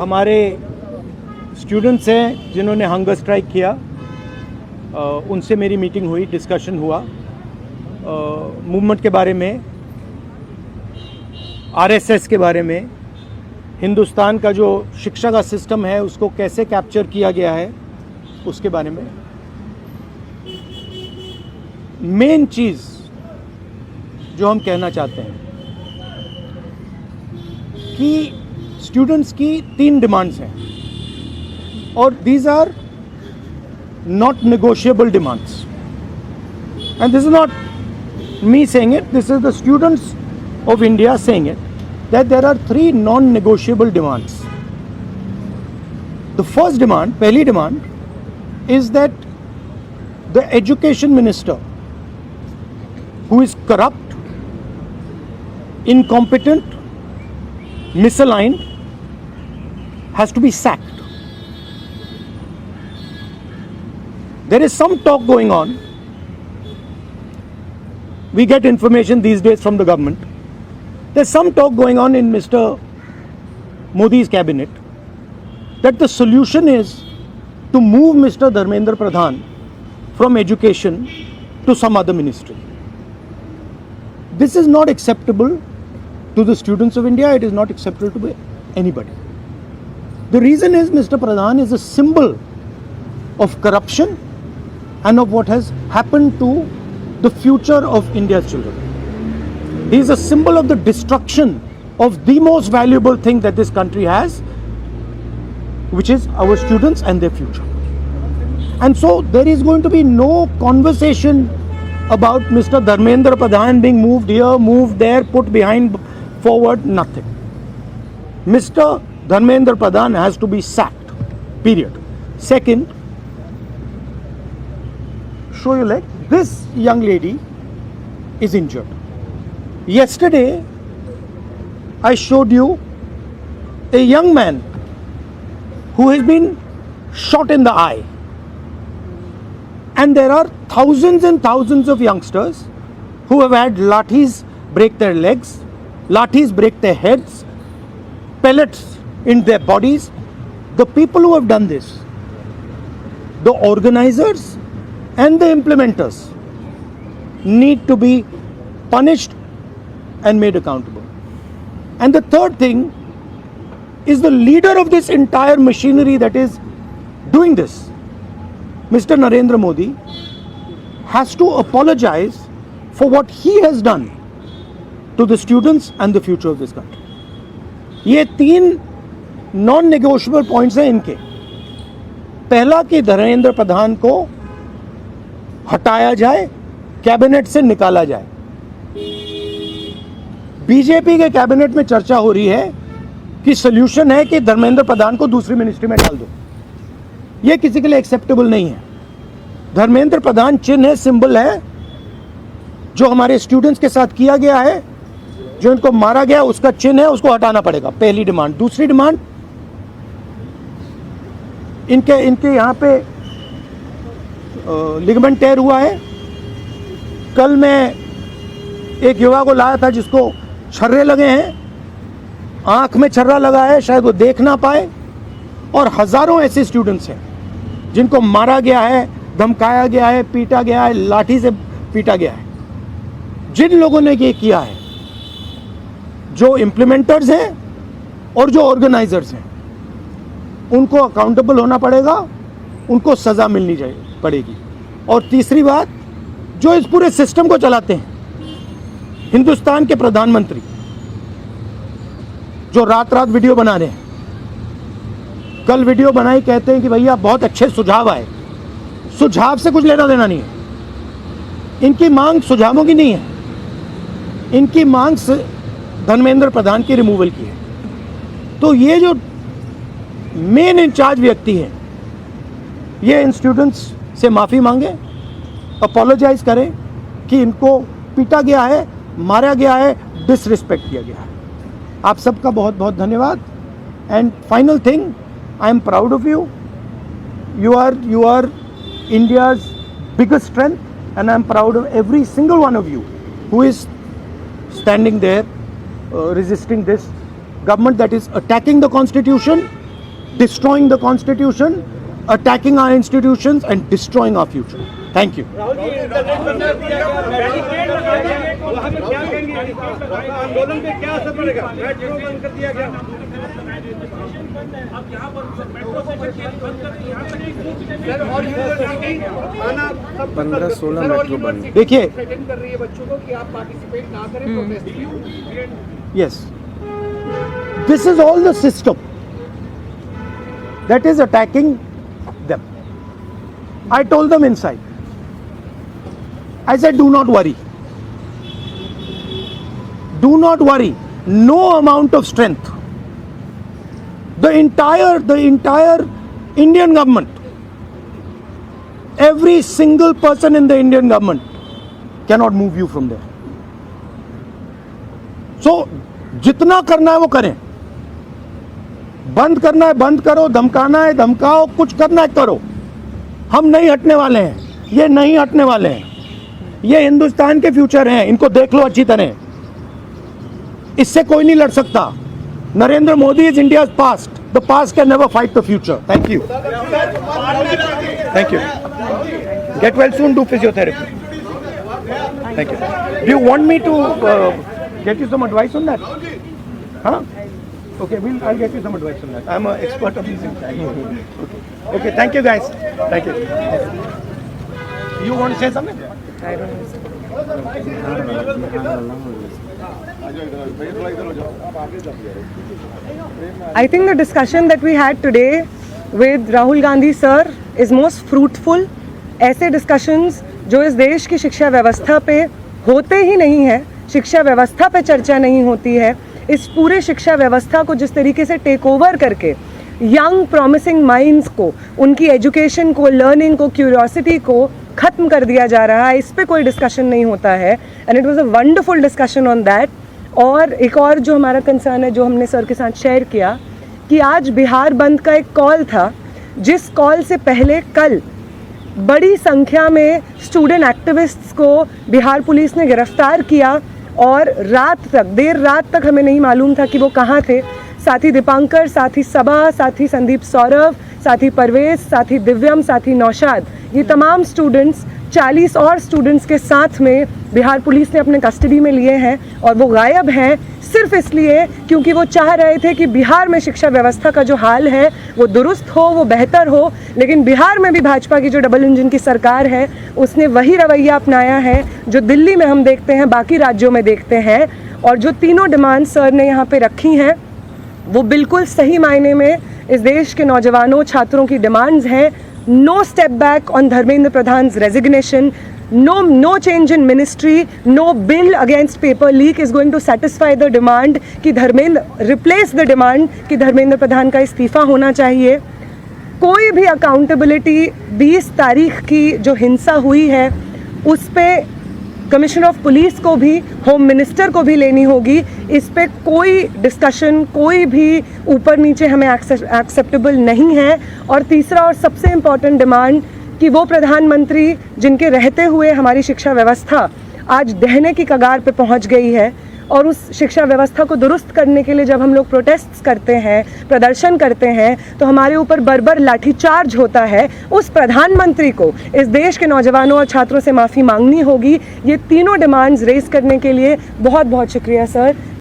हमारे स्टूडेंट्स हैं जिन्होंने हंगर स्ट्राइक किया, उनसे मेरी मीटिंग हुई, डिस्कशन हुआ मूवमेंट के बारे में, आरएसएस के बारे में, हिंदुस्तान का जो शिक्षा का सिस्टम है उसको कैसे कैप्चर किया गया है उसके बारे में। मेन चीज़ जो हम कहना चाहते हैं कि स्टूडेंट्स की 3 डिमांड्स हैं और these are not negotiable demands, and this is not me saying it, this is the students of India saying it, that there are 3 non-negotiable demands. The first demand, pehli demand, is that the education minister, who is corrupt, incompetent, misaligned, has to be sacked. There is some talk going on. We get information these days from the government. There's some talk going on in Mr. Modi's cabinet that the solution is to move Mr. Dharmendra Pradhan from education to some other ministry. This is not acceptable to the students of India. It is not acceptable to anybody. The reason is Mr. Pradhan is a symbol of corruption and of what has happened to the future of India's children. He is a symbol of the destruction of the most valuable thing that this country has, which is our students and their future. And so there is going to be no conversation about Mr. Dharmendra Pradhan being moved here, moved there, put behind, forward, nothing. Mr. Dharmendra Pradhan has to be sacked, period. Second, show your leg. This young lady is injured. Yesterday, I showed you a young man who has been shot in the eye. And there are thousands and thousands of youngsters who have had lathis break their legs, lathis break their heads, pellets in their bodies. The people who have done this, the organizers and the implementers, need to be punished and made accountable. And the third thing is the leader of this entire machinery that is doing this, Mr. Narendra Modi, has to apologize for what he has done to the students and the future of this country. ये 3 non-negotiable points हैं इनके। पहला कि धर्मेंद्र प्रधान को हटाया जाए, cabinet से निकाला जाए। बीजेपी के कैबिनेट में चर्चा हो रही है कि सॉल्यूशन है कि धर्मेंद्र प्रधान को दूसरी मिनिस्ट्री में डाल दो। यह किसी के लिए एक्सेप्टेबल नहीं है। धर्मेंद्र प्रधान चिन्ह है, सिंबल है, जो हमारे स्टूडेंट्स के साथ किया गया है, जो इनको मारा गया उसका चिन्ह है, उसको हटाना पड़ेगा। पहली डिमांड। दूसरी डिमांड, इनके यहां पे लिगामेंट टेयर हुआ है। कल मैं एक युवा को लाया था जिसको छर्रे लगे हैं, आंख में छर्रा लगा है, शायद वो देख ना पाए। और हजारों ऐसे स्टूडेंट्स हैं जिनको मारा गया है, धमकाया गया है, पीटा गया है, लाठी से पीटा गया है। जिन लोगों ने ये किया है, जो इम्प्लीमेंटर्स हैं और जो ऑर्गेनाइजर्स हैं, उनको अकाउंटेबल होना पड़ेगा, उनको सजा मिलनी पड़ेगी। और तीसरी बात, जो इस पूरे सिस्टम को चलाते हैं, हिंदुस्तान के प्रधानमंत्री, जो रात रात वीडियो बना रहे हैं, कल वीडियो बनाई, कहते हैं कि भैया बहुत अच्छे सुझाव आए। सुझाव से कुछ लेना देना नहीं है। इनकी मांग सुझावों की नहीं है, इनकी मांग धर्मेंद्र प्रधान की रिमूवल की है। तो ये जो मेन इंचार्ज व्यक्ति हैं, ये इन स्टूडेंट्स से माफ़ी मांगे, अपोलोजाइज करें कि इनको पीटा गया है, मारा गया है, डिसरिस्पेक्ट किया गया है। आप सबका बहुत बहुत धन्यवाद। And final thing, I am proud of you. You are India's biggest strength, and I am proud of every single one of you who is standing there resisting this government that is attacking the constitution destroying the constitution, attacking our institutions and destroying our future. Thank you. आंदोलन पे क्या असर पड़ेगा? Metro बंद कर दिया गया। 15-16 metro बंद। देखिए, कर रही है बच्चों को कि आप पार्टिसिपेट ना करें प्रोटेस्ट में। yes, this is all the system that is attacking them. I told them inside. I said, do not worry. Do not worry. No amount of strength. The entire Indian government, every single person in the Indian government cannot move you from there. So, जितना करना है वो करें. बंद करना है बंद करो, धमकाना है धमकाओ, कुछ करना है करो. हम नहीं हटने वाले हैं. ये नहीं हटने वाले हैं. ये हिंदुस्तान के फ्यूचर हैं. इनको देख लो अच्छी तरह. इससे कोई नहीं लड़ सकता. Narendra Modi is India's past. The past can never fight the future. Thank you. Thank you. Get well soon. Do physiotherapy. Thank you. Do you want me to get you some advice on that? Huh? Okay, I'll get you some advice on that. I'm an expert of these things. Okay, thank you guys. Thank you. You want to say something? I don't know. I think the discussion that we had today with Rahul Gandhi sir is most fruitful. ऐसे discussions जो इस देश की शिक्षा व्यवस्था पे होते ही नहीं है, शिक्षा व्यवस्था पे चर्चा नहीं होती है, इस पूरे शिक्षा व्यवस्था को जिस तरीके से टेक ओवर करके यंग प्रॉमिसिंग माइंड्स को, उनकी एजुकेशन को, लर्निंग को, क्यूरियोसिटी को ख़त्म कर दिया जा रहा है, इस पे कोई डिस्कशन नहीं होता है. And it was a wonderful discussion on that. और एक और जो हमारा कंसर्न है, जो हमने सर के साथ शेयर किया, कि आज बिहार बंद का एक कॉल था, जिस कॉल से पहले कल बड़ी संख्या में स्टूडेंट एक्टिविस्ट्स को बिहार पुलिस ने गिरफ्तार किया और रात तक, देर रात तक हमें नहीं मालूम था कि वो कहाँ थे. साथी दीपांकर, साथी सबा, साथी संदीप सौरभ, साथी परवेज, साथी दिव्यम, साथी नौशाद, ये तमाम स्टूडेंट्स 40 और स्टूडेंट्स के साथ में बिहार पुलिस ने अपने कस्टडी में लिए हैं और वो गायब हैं सिर्फ इसलिए क्योंकि वो चाह रहे थे कि बिहार में शिक्षा व्यवस्था का जो हाल है वो दुरुस्त हो, वो बेहतर हो. लेकिन बिहार में भी भाजपा की जो डबल इंजन की सरकार है उसने वही रवैया अपनाया है जो दिल्ली में हम देखते हैं, बाकी राज्यों में देखते हैं. और जो तीनों डिमांड सर ने यहाँ पे रखी हैं वो बिल्कुल सही मायने में इस देश के नौजवानों, छात्रों की डिमांड्स हैं. No step back on Dharmendra Pradhan resignation, no change in ministry, no bill against paper leak is going to satisfy the demand कि धर्मेंद्र replace the demand कि धर्मेंद्र प्रधान का इस्तीफा होना चाहिए. कोई भी अकाउंटेबिलिटी 20 तारीख की जो हिंसा हुई है उस पे कमिश्नर ऑफ पुलिस को भी, होम मिनिस्टर को भी लेनी होगी. इस पे कोई डिस्कशन, कोई भी ऊपर नीचे हमें एक्सेप्टेबल नहीं है. और तीसरा और सबसे इम्पॉर्टेंट डिमांड कि वो प्रधानमंत्री जिनके रहते हुए हमारी शिक्षा व्यवस्था आज दहने की कगार पे पहुंच गई है, और उस शिक्षा व्यवस्था को दुरुस्त करने के लिए जब हम लोग प्रोटेस्ट करते हैं, प्रदर्शन करते हैं, तो हमारे ऊपर बर्बर लाठीचार्ज होता है. उस प्रधानमंत्री को इस देश के नौजवानों और छात्रों से माफ़ी मांगनी होगी. ये तीनों डिमांड्स रेज करने के लिए बहुत बहुत शुक्रिया सर.